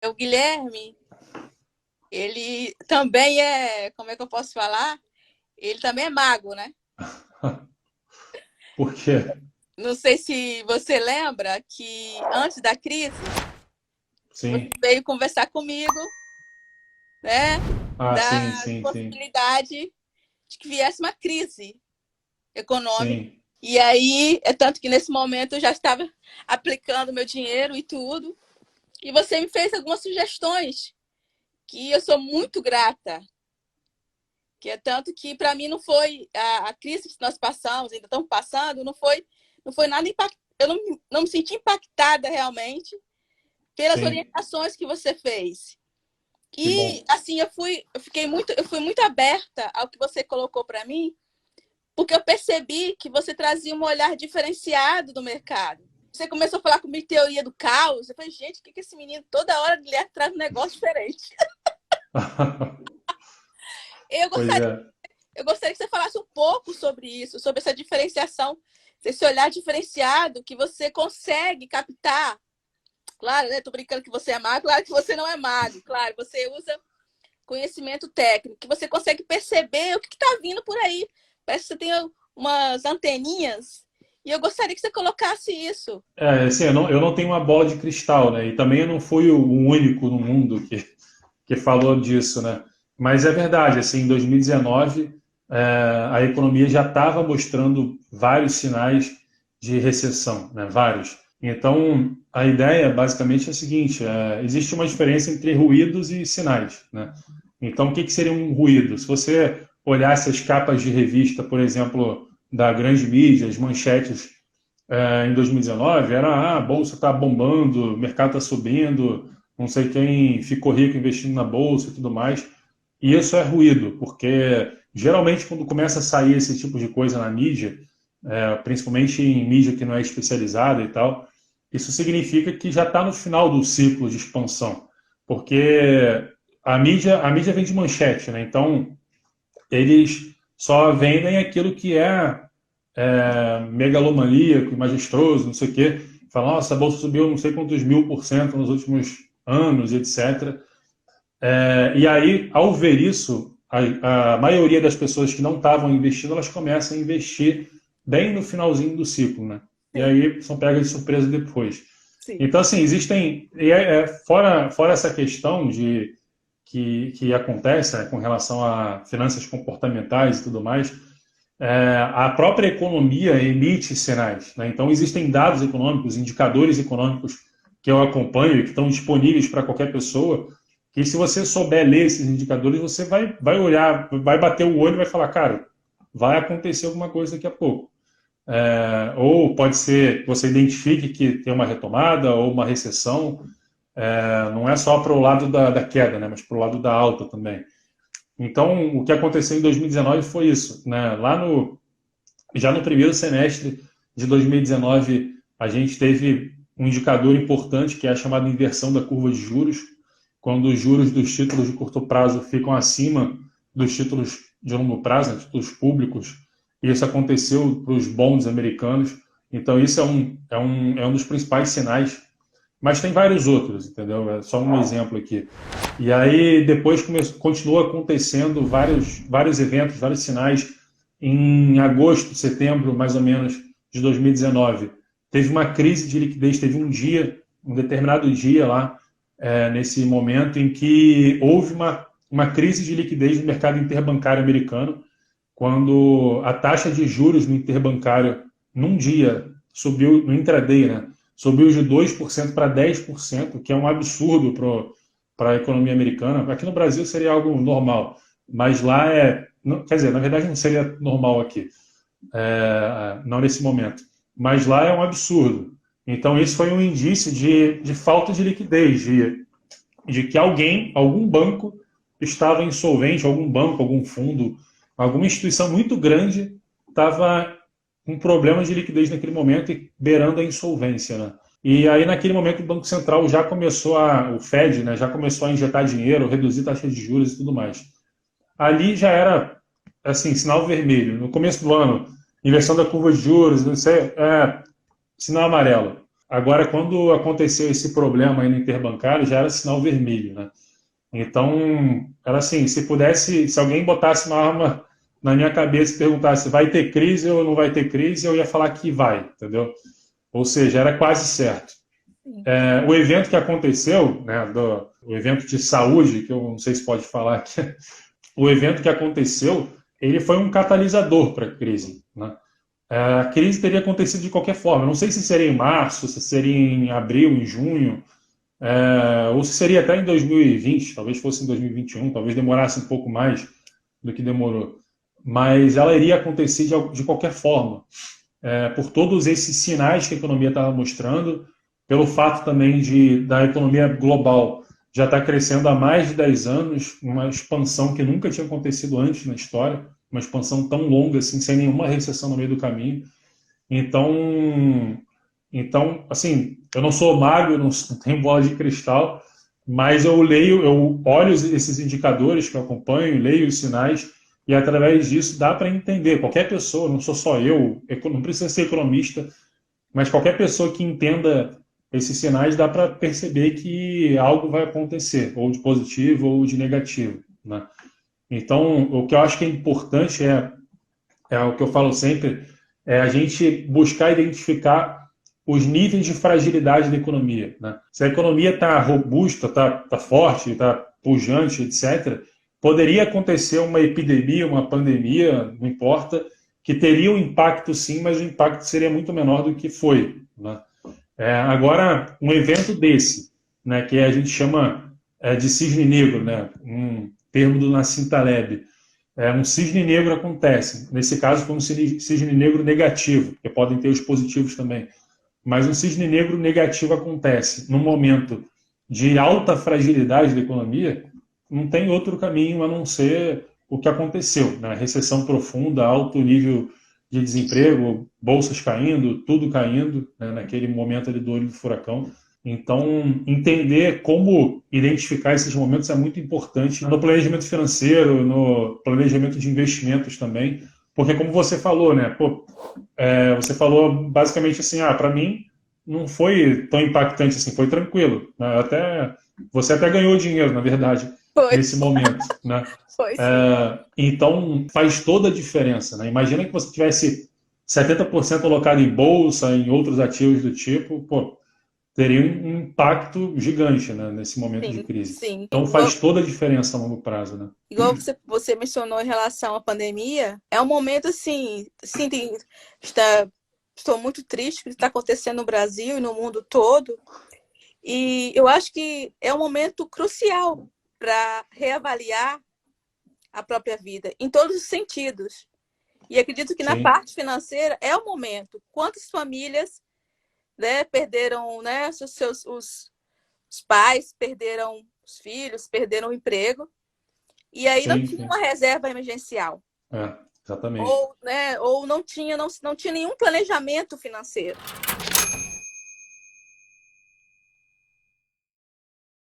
O Guilherme, ele também é, como é que eu posso falar? Ele também é mago, né? Por quê? Não sei se você lembra que antes da crise, você Sim. veio conversar comigo, né? Ah, sim, Da sim, sim. possibilidade de que viesse uma crise econômica. Sim, E aí, é tanto que nesse momento eu já estava aplicando meu dinheiro e tudo. E você me fez algumas sugestões que eu sou muito grata. Que é tanto que para mim não foi a crise que nós passamos, ainda estamos passando, não foi nada impactado. Eu não me senti impactada realmente pelas sim. orientações que você fez. Que E bom. assim eu fui muito aberta ao que você colocou para mim, porque eu percebi que você trazia um olhar diferenciado do mercado. Você começou a falar comigo de teoria do caos. Eu falei, gente, o que esse menino toda hora Guilherme traz um negócio diferente? Eu Pois gostaria, é. eu gostaria que você falasse um pouco sobre isso, sobre essa diferenciação, esse olhar diferenciado que você consegue captar. Claro, né? Tô brincando que você é mago, claro que você não é mago. Claro, você usa conhecimento técnico, que você consegue perceber o que está vindo por aí. Parece que você tem umas anteninhas. E eu gostaria que você colocasse isso. É, assim, eu não tenho uma bola de cristal, né? E também eu não fui o único no mundo que falou disso, né? Mas é verdade, assim, em 2019, a economia já estava mostrando vários sinais de recessão, né? Vários. Então, a ideia basicamente é a seguinte: existe uma diferença entre ruídos e sinais, né? Então, o que que seria um ruído? Se você olhasse as capas de revista, por exemplo, da grande mídia, as manchetes em 2019, era a bolsa está bombando, o mercado está subindo, não sei quem ficou rico investindo na bolsa e tudo mais. E isso é ruído, porque geralmente quando começa a sair esse tipo de coisa na mídia, principalmente em mídia que não é especializada e tal, isso significa que já está no final do ciclo de expansão, porque a mídia vem de manchete, né? Então eles só vendem aquilo que é megalomaníaco e majestoso, não sei o quê. Fala, nossa, a bolsa subiu não sei quantos mil por cento nos últimos anos, etc. E aí, ao ver isso, a maioria das pessoas que não estavam investindo, elas começam a investir bem no finalzinho do ciclo, né? E Sim, aí são pegas de surpresa depois. sim. Então, assim, existem. Fora essa questão que acontece, né, com relação a finanças comportamentais e tudo mais, a própria economia emite sinais, né? Então, existem dados econômicos, indicadores econômicos que eu acompanho e que estão disponíveis para qualquer pessoa, que se você souber ler esses indicadores, você vai olhar, vai bater o olho e vai falar, cara, vai acontecer alguma coisa daqui a pouco. Ou pode ser que você identifique que tem uma retomada ou uma recessão, não é só para o lado da queda, né, mas para o lado da alta também. Então, o que aconteceu em 2019 foi isso, né? Já no primeiro semestre de 2019, a gente teve um indicador importante que é a chamada inversão da curva de juros, quando os juros dos títulos de curto prazo ficam acima dos títulos de longo prazo, né, títulos públicos, e isso aconteceu para os bonds americanos. Então, isso é um dos principais sinais, mas tem vários outros, entendeu? É só um exemplo aqui. E aí, depois continuou acontecendo vários eventos, vários sinais em agosto, setembro, mais ou menos, de 2019, teve uma crise de liquidez, teve um determinado dia lá, nesse momento, em que houve uma crise de liquidez no mercado interbancário americano, quando a taxa de juros no interbancário, num dia, subiu, no intraday, né, subiu de 2% para 10%, que é um absurdo para a economia americana. Aqui no Brasil seria algo normal, mas lá quer dizer, na verdade não seria normal aqui, não nesse momento, mas lá é um absurdo. Então isso foi um indício de falta de liquidez, de que algum banco estava insolvente, algum banco, algum fundo, alguma instituição muito grande estava com problemas de liquidez naquele momento e beirando a insolvência, né? E aí, naquele momento, o Banco Central já começou o Fed, né, já começou a injetar dinheiro, reduzir taxa de juros e tudo mais. Ali já era, assim, sinal vermelho. No começo do ano, inversão da curva de juros, não sei, sinal amarelo. Agora, quando aconteceu esse problema aí no interbancário, já era sinal vermelho, né? Então, era assim, se alguém botasse uma arma na minha cabeça e perguntasse vai ter crise ou não vai ter crise, eu ia falar que vai, entendeu? Ou seja, era quase certo. O evento que aconteceu, né, o evento de saúde, que eu não sei se pode falar aqui, o evento que aconteceu, ele foi um catalisador para a crise, né? A crise teria acontecido de qualquer forma. Não sei se seria em março, se seria em abril, em junho, ou se seria até em 2020, talvez fosse em 2021, talvez demorasse um pouco mais do que demorou. Mas ela iria acontecer de qualquer forma, por todos esses sinais que a economia estava mostrando, pelo fato também da economia global já estar crescendo há mais de 10 anos, uma expansão que nunca tinha acontecido antes na história, uma expansão tão longa, assim, sem nenhuma recessão no meio do caminho. Então, assim, eu não sou mago, eu não tenho bola de cristal, mas eu olho esses indicadores que eu acompanho, leio os sinais, e através disso dá para entender. Qualquer pessoa, não sou só eu, não precisa ser economista, mas qualquer pessoa que entenda esses sinais dá para perceber que algo vai acontecer, ou de positivo ou de negativo, né? Então, o que eu acho que é importante é o que eu falo sempre, é a gente buscar identificar os níveis de fragilidade da economia, né? Se a economia está robusta, está forte, está pujante, etc., poderia acontecer uma epidemia, uma pandemia, não importa, que teria um impacto sim, mas o impacto seria muito menor do que foi, né? Agora, um evento desse, né, que a gente chama de cisne negro, né, um termo do Nassim Taleb, um cisne negro acontece. Nesse caso, foi um cisne negro negativo, porque podem ter os positivos também. Mas um cisne negro negativo acontece no momento de alta fragilidade da economia, não tem outro caminho a não ser o que aconteceu, né? Recessão profunda, alto nível de desemprego, bolsas caindo, tudo caindo, né? Naquele momento ali do olho do furacão. Então, entender como identificar esses momentos é muito importante no planejamento financeiro, no planejamento de investimentos também, porque como você falou, né? Pô, você falou basicamente assim, para mim não foi tão impactante assim, foi tranquilo, né? Você até ganhou dinheiro, na verdade, Foi, nesse momento, né? foi sim. Então faz toda a diferença, né? Imagina que você tivesse 70% alocado em bolsa, em outros ativos do tipo, pô, teria um impacto gigante, né, nesse momento de Sim, crise. sim. Então faz toda a diferença a longo prazo, né? Igual você mencionou em relação à pandemia, é um momento assim, sim, estou muito triste com o que está acontecendo no Brasil e no mundo todo. E eu acho que é um momento crucial para reavaliar a própria vida, em todos os sentidos. E acredito que na Sim, parte financeira é o momento. Quantas famílias, né, perderam, né, os pais, perderam os filhos, perderam o emprego, e aí não sim, tinha sim. uma reserva emergencial. Exatamente. Ou, né, ou não tinha nenhum planejamento financeiro.